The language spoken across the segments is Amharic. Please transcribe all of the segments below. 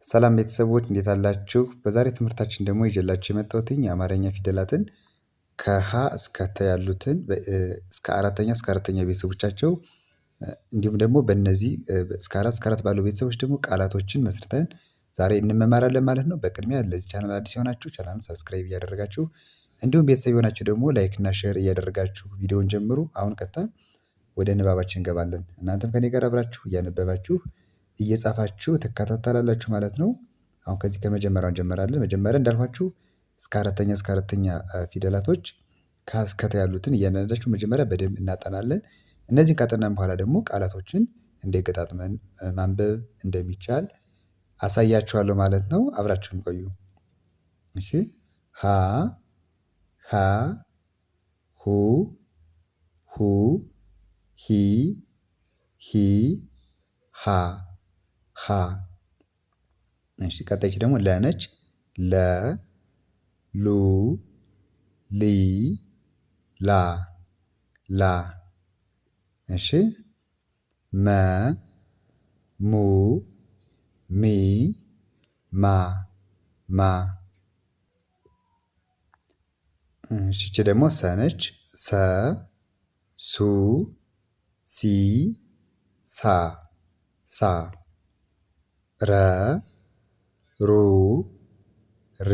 ሰላም ቤተሰቦች እንዴት አላችሁ? በዛሬ ትምህርታችን ደግሞ ይዤላችሁ የመጣሁትኝ የአማርኛ ፊደላትን ከሀ እስከ ተ ያሉትን እስከ አራተኛ ቤተሰቦቻቸው እንዲሁም ደግሞ በእነዚህ እስከ አራት ባሉ ቤተሰቦች ደግሞ ቃላቶችን መስርተን ዛሬ እንመማራለን ማለት ነው። በቅድሚያ ለዚህ ቻናል አዲስ የሆናችሁ ቻናሉን ሰብስክራይብ እያደረጋችሁ እንዲሁም ቤተሰብ የሆናችሁ ደግሞ ላይክ እና ሼር እያደረጋችሁ ቪዲዮውን ጀምሩ። አሁን ቀጥታ ወደ ንባባችን እንገባለን። እናንተም ከኔ ጋር አብራችሁ እያነበባችሁ እየጻፋችሁ ትከታተላላችሁ ማለት ነው። አሁን ከዚህ ከመጀመሪያው እንጀምራለን። መጀመሪያ እንዳልኳችሁ እስከ አራተኛ ፊደላቶች ከ እስከ ተ ያሉትን እያንዳንዳቸው መጀመሪያ በደንብ እናጠናለን። እነዚህን ካጠናን በኋላ ደግሞ ቃላቶችን እንዴት ገጣጥመን ማንበብ እንደሚቻል አሳያችኋለሁ ማለት ነው። አብራችሁን ቆዩ። እሺ ሀ ሀ ሁ ሁ ሂ ሂ ሃ ሃ። እሺ ቀጣይች ደግሞ ለ ነች። ለ ሉ ሊ ላ ላ። እሺ መ ሙ ሚ ማ ማ። እሺ ይቺ ደግሞ ሰ ነች። ሰ ሱ ሲ ሳ ሳ። ረ ሩ ሪ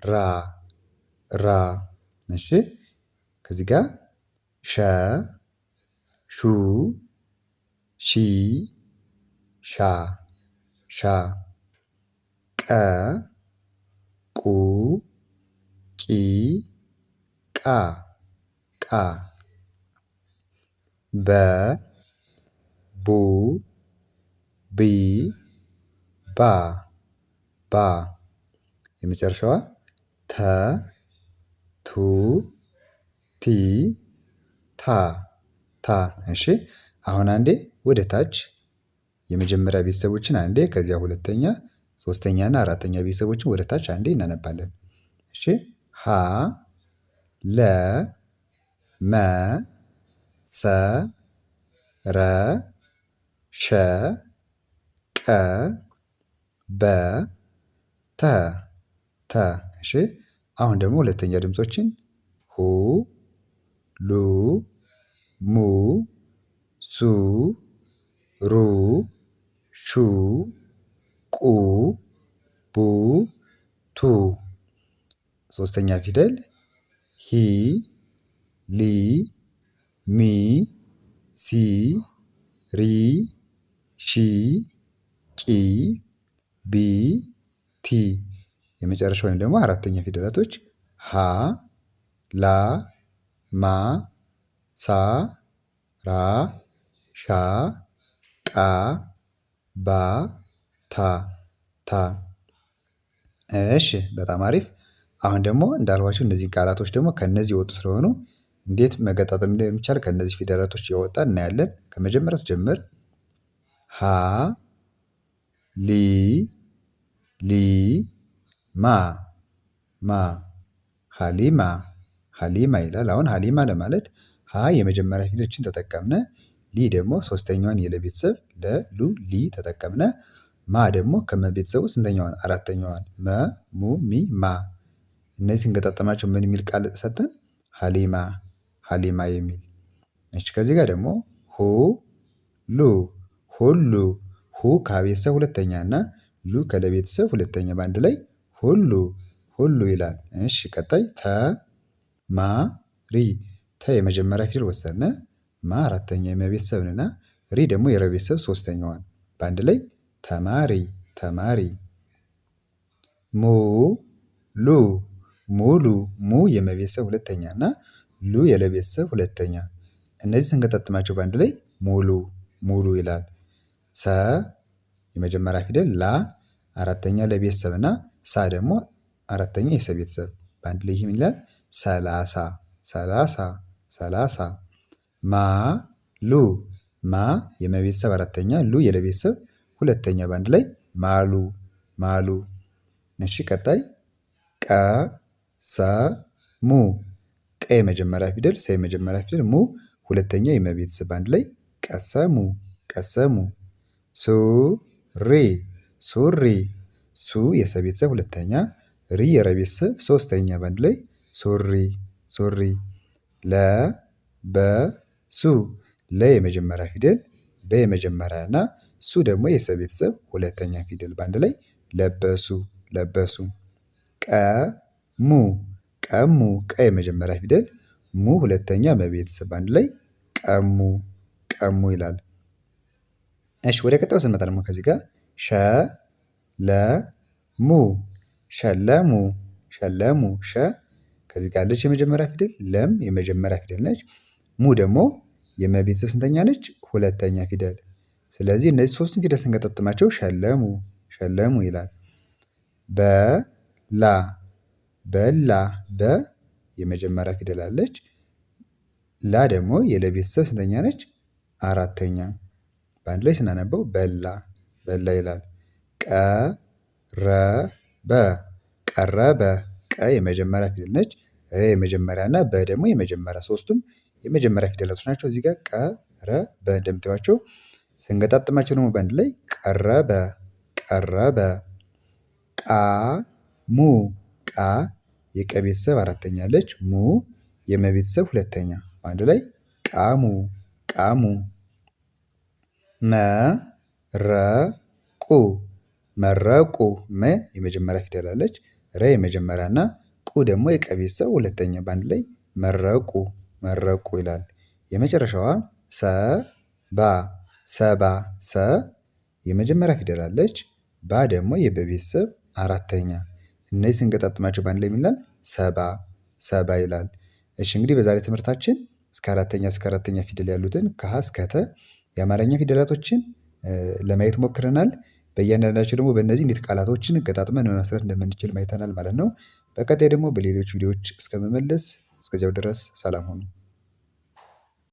ራ ራ። እሺ ከዚህ ጋር ሸ ሹ ሺ ሻ ሻ። ቀ ቁ ቂ ቃ ቃ። በ ቡ ቢ ባ ባ። የመጨረሻዋ ተ ቱ ቲ ታ ታ። እሺ አሁን አንዴ ወደ ታች የመጀመሪያ ቤተሰቦችን አንዴ ከዚያ ሁለተኛ ሶስተኛ እና አራተኛ ቤተሰቦችን ወደ ታች አንዴ እናነባለን። እሺ ሀ ለ መ ሰ ረ ሸ ቀ በ ተ ተ። እሺ አሁን ደግሞ ሁለተኛ ድምፆችን ሁ ሉ ሙ ሱ ሩ ሹ ቁ ቡ ቱ። ሶስተኛ ፊደል ሂ ሊ ሚ ሲ ሪ ሺ ቂ ቢ ቲ። የመጨረሻ ወይም ደግሞ አራተኛ ፊደላቶች ሀ ላ ማ ሳ ራ ሻ ቃ ባ ታ ታ። እሺ በጣም አሪፍ። አሁን ደግሞ እንዳልኳችሁ እነዚህ ቃላቶች ደግሞ ከነዚህ የወጡ ስለሆኑ እንዴት መገጣጠም እንደሚቻል ከነዚህ ፊደላቶች እያወጣ እናያለን። ከመጀመሪያ ስጀምር ሀ ሊ ሊ ማ ማ ሀሊማ ሀሊማ ይላል። አሁን ሀሊማ ለማለት ሀ የመጀመሪያ ፊደሎችን ተጠቀምነ። ሊ ደግሞ ሶስተኛዋን የለ ቤተሰብ ለሉ ሊ ተጠቀምነ። ማ ደግሞ ከመቤተሰቡ ስንተኛዋን? አራተኛዋን መ ሙ ሚ ማ። እነዚህ ስንገጣጠማቸው ምን የሚል ቃል ሰጠን? ሀሊማ ሀሊማ የሚል። እሺ ከዚህ ጋር ደግሞ ሁ ሉ ሁሉ። ሁ ከቤተሰብ ሁለተኛ እና ሉ ከለቤተሰብ ሁለተኛ በአንድ ላይ ሁሉ ሁሉ ይላል። እሺ ቀጣይ ተ ማ ሪ። ተ የመጀመሪያ ፊደል ወሰድነ። ማ አራተኛ የመቤተሰብንና ሪ ደግሞ የረቤተሰብ ሶስተኛዋን በአንድ ላይ ተማሪ ተማሪ። ሙ ሉ ሙሉ። ሙ የመቤተሰብ ሁለተኛ እና ሉ የለቤተሰብ ሁለተኛ። እነዚህ ስንገጣጥማቸው በአንድ ላይ ሙሉ ሙሉ ይላል። ሰ የመጀመሪያ ፊደል ላ አራተኛ ለቤተሰብ እና ሳ ደግሞ አራተኛ የሰ ቤተሰብ በአንድ ላይ ይህም ይላል ሰላሳ ሰላሳ ሰላሳ። ማ ሉ ማ የመቤተሰብ አራተኛ ሉ የለቤተሰብ ሁለተኛ በአንድ ላይ ማሉ ማሉ። እሺ ቀጣይ ቀ ሰ ሙ። ቀ የመጀመሪያ ፊደል ሰ የመጀመሪያ ፊደል ሙ ሁለተኛ የመቤተሰብ በአንድ ላይ ቀሰሙ ቀሰሙ። ሱሪ ሱሪ ሱ የሰ ቤተሰብ ሁለተኛ ሪ የረ ቤተሰብ ሶስተኛ በአንድ ላይ ሱሪ ሱሪ ለበሱ ለ የመጀመሪያ ፊደል በ የመጀመሪያ እና ሱ ደግሞ የሰ ቤተሰብ ሁለተኛ ፊደል በአንድ ላይ ለበሱ ለበሱ ቀሙ ቀሙ ቀ የመጀመሪያ ፊደል ሙ ሁለተኛ መቤተሰብ በአንድ ላይ ቀሙ ቀሙ ይላል። እሺ ወደ ቀጣዩ ስንመጣ ደግሞ ከዚህ ጋር ሸለሙ ሸለሙ ሸለሙ ሸ ከዚህ ጋር ያለች የመጀመሪያ ፊደል ለም የመጀመሪያ ፊደል ነች። ሙ ደግሞ የመቤተሰብ ስንተኛ ነች? ሁለተኛ ፊደል። ስለዚህ እነዚህ ሶስቱን ፊደል ስንገጣጥማቸው ሸለሙ ሸለሙ ይላል። በላ በላ በ የመጀመሪያ ፊደል አለች። ላ ደግሞ የለቤተሰብ ስንተኛ ነች? አራተኛ። በአንድ ላይ ስናነበው በላ በላ ይላል። ቀረበ ቀረበ ቀ የመጀመሪያ ፊደል ነች። ረ የመጀመሪያ እና በ ደግሞ የመጀመሪያ ሶስቱም የመጀመሪያ ፊደላቶች ናቸው። እዚህ ጋር ቀረበ እንደምታዩዋቸው ስንገጣጥማቸው ደግሞ በአንድ ላይ ቀረበ ቀረበ። ቃሙ ቃ የቀ ቤተሰብ አራተኛ አለች። ሙ የመቤተሰብ ሁለተኛ በአንድ ላይ ቃሙ ቃሙ። መረቁ መረቁ መ የመጀመሪያ ፊደል አለች። ረ የመጀመሪያ እና ቁ ደግሞ የቀ ቤተሰብ ሁለተኛ በአንድ ላይ መረቁ መረቁ ይላል። የመጨረሻዋ ሰባ ሰባ ሰ የመጀመሪያ ፊደል አለች። ባ ደግሞ የበ ቤተሰብ አራተኛ። እነዚህ ስንገጣጥማቸው በአንድ ላይ ምን ይላል? ሰባ ሰባ ይላል። እሺ እንግዲህ በዛሬ ትምህርታችን እስከ አራተኛ ፊደል ያሉትን ከሀ እስከ ተ የአማርኛ ፊደላቶችን ለማየት ሞክረናል። በእያንዳንዳቸው ደግሞ በእነዚህ እንዴት ቃላቶችን ገጣጥመን መመስረት እንደምንችል አይተናል ማለት ነው። በቀጣይ ደግሞ በሌሎች ቪዲዮዎች እስከምመለስ እስከዚያው ድረስ ሰላም ሁኑ።